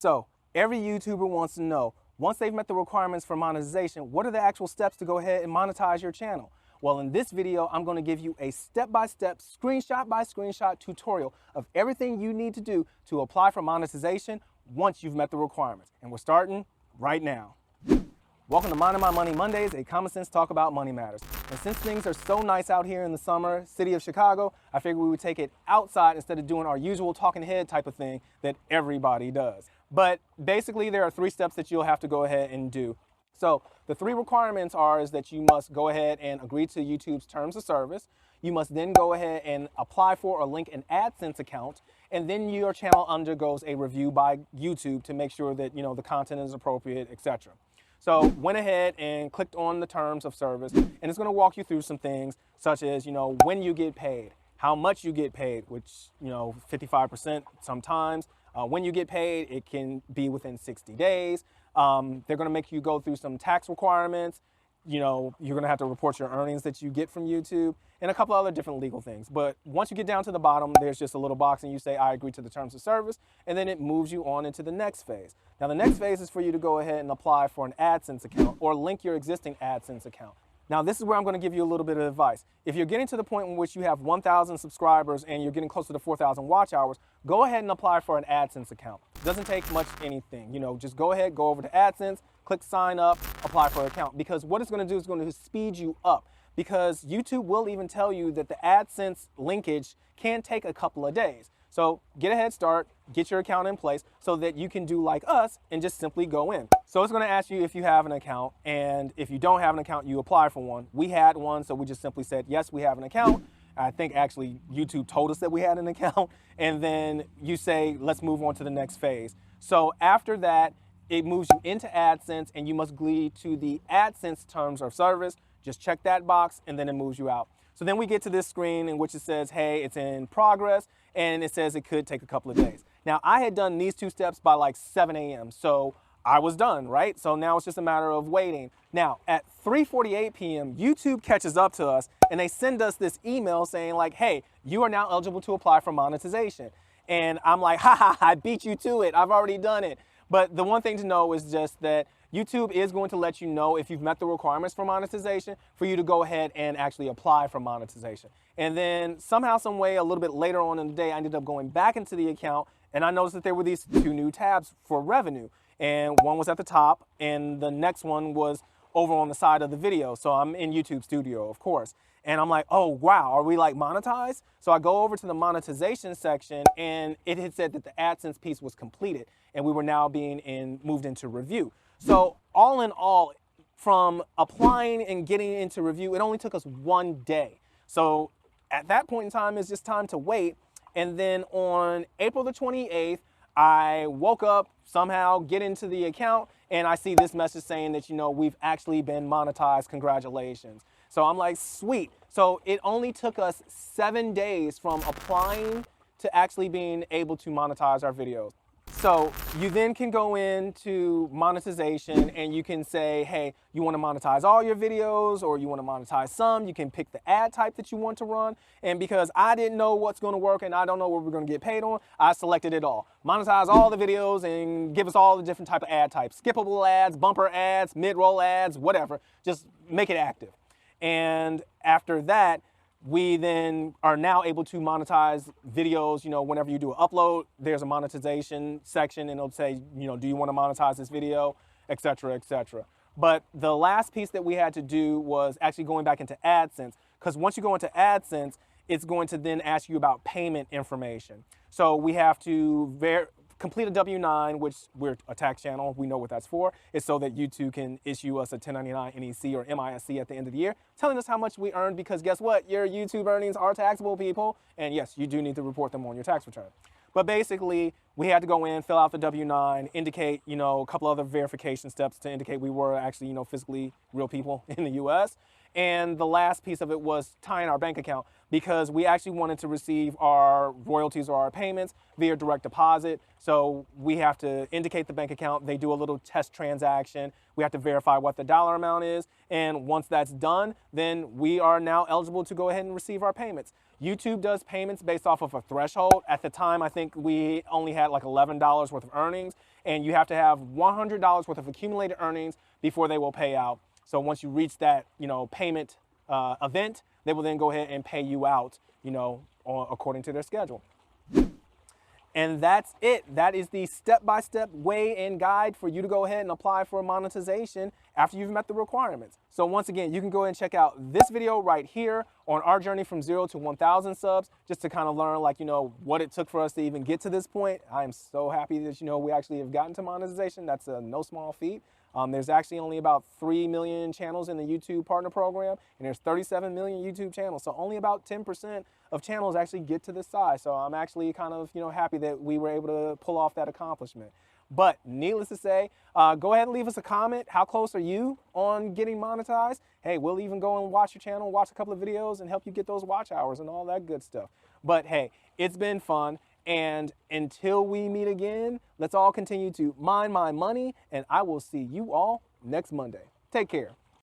So every YouTuber wants to know, once they've met the requirements for monetization, what are the actual steps to go ahead and monetize your channel? Well, in this video, I'm going to give you a step-by-step, screenshot-by-screenshot tutorial of everything you need to do to apply for monetization once you've met the requirements. And we're starting right now. Welcome to Minding My Money Mondays, a common sense talk about money matters. And since things are so nice out here in the summer, city of Chicago, I figured we would take it outside instead of doing our usual talking head type of thing that everybody does. But basically, there are 3 steps that you'll have to go ahead and do. So the 3 requirements is that you must go ahead and agree to YouTube's terms of service. You must then go ahead and apply for or link an AdSense account, and then your channel undergoes a review by YouTube to make sure that the content is appropriate, etc. So went ahead and clicked on the terms of service, and it's going to walk you through some things such as when you get paid, how much you get paid, which 55% sometimes. When you get paid, it can be within 60 days. They're going to make you go through some tax requirements. You're going to have to report your earnings that you get from YouTube and a couple other different legal things. But once you get down to the bottom, there's just a little box and you say, I agree to the terms of service, and then it moves you on into the next phase. Now, the next phase is for you to go ahead and apply for an AdSense account or link your existing AdSense account. Now, this is where I'm going to give you a little bit of advice. If you're getting to the point in which you have 1,000 subscribers and you're getting closer to 4,000 watch hours, go ahead and apply for an AdSense account. It doesn't take much anything. Just go ahead, go over to AdSense, click sign up, apply for an account. Because what it's going to do is going to speed you up. Because YouTube will even tell you that the AdSense linkage can take a couple of days. So get a head start, get your account in place so that you can do like us and just simply go in. So it's going to ask you if you have an account, and if you don't have an account, you apply for one. We had one, so we just simply said, yes, we have an account. I think actually YouTube told us that we had an account, and then you say, let's move on to the next phase. So after that, it moves you into AdSense, and you must agree to the AdSense terms of service. Just check that box, and then it moves you out. So then we get to this screen in which it says, hey, it's in progress, and it says it could take a couple of days. Now, I had done these 2 steps by like 7 a.m., so I was done, right? So now it's just a matter of waiting. Now, at 3:48 p.m., YouTube catches up to us, and they send us this email saying like, hey, you are now eligible to apply for monetization. And I'm like, ha, I beat you to it. I've already done it. But the one thing to know is just that YouTube is going to let you know if you've met the requirements for monetization for you to go ahead and actually apply for monetization. And then somehow, some way, a little bit later on in the day, I ended up going back into the account, and I noticed that there were these 2 new tabs for revenue. And one was at the top, and the next one was over on the side of the video. So I'm in YouTube Studio, of course. And I'm like, oh, wow, are we like monetized? So I go over to the monetization section, and it had said that the AdSense piece was completed, and we were now being moved into review. So all in all, from applying and getting into review, it only took us 1 day. So at that point in time, it's just time to wait. And then on April the 28th, I woke up, somehow get into the account, and I see this message saying that, we've actually been monetized. Congratulations. So I'm like, sweet. So it only took us 7 days from applying to actually being able to monetize our videos. So you then can go into monetization, and you can say, hey, you want to monetize all your videos, or you want to monetize some. You can pick the ad type that you want to run. And because I didn't know what's going to work and I don't know what we're going to get paid on, I selected it all. Monetize all the videos and give us all the different type of ad types. Skippable ads, bumper ads, mid-roll ads, whatever. Just make it active. And after that, we then are now able to monetize videos. Whenever you do an upload, there's a monetization section, and it'll say, do you want to monetize this video, et cetera, et cetera. But the last piece that we had to do was actually going back into AdSense, because once you go into AdSense, it's going to then ask you about payment information. So we have to complete a W-9, which we're a tax channel. We know what that's for. It's so that YouTube can issue us a 1099 NEC or MISC at the end of the year, telling us how much we earned, because guess what? Your YouTube earnings are taxable, people. And yes, you do need to report them on your tax return. But basically, we had to go in, fill out the W-9, indicate, a couple other verification steps to indicate we were actually, physically real people in the US. And the last piece of it was tying our bank account, because we actually wanted to receive our royalties or our payments via direct deposit. So we have to indicate the bank account. They do a little test transaction. We have to verify what the dollar amount is. And once that's done, then we are now eligible to go ahead and receive our payments. YouTube does payments based off of a threshold. At the time, I think we only had like $11 worth of earnings, and you have to have $100 worth of accumulated earnings before they will pay out. So once you reach that, payment event, they will then go ahead and pay you out, according to their schedule. And that's it. That is the step-by-step way and guide for you to go ahead and apply for monetization after you've met the requirements. So once again, you can go ahead and check out this video right here on our journey from 0 to 1,000 subs, just to kind of learn, what it took for us to even get to this point. I am so happy that, we actually have gotten to monetization. That's no small feat. There's actually only about 3 million channels in the YouTube partner program, and there's 37 million YouTube channels. So only about 10% of channels actually get to this size. So I'm actually kind of, happy that we were able to pull off that accomplishment. But needless to say, go ahead and leave us a comment. How close are you on getting monetized? Hey, we'll even go and watch your channel, watch a couple of videos, and help you get those watch hours and all that good stuff. But hey, it's been fun. And until we meet again, let's all continue to mind my money, and I will see you all next Monday. Take care.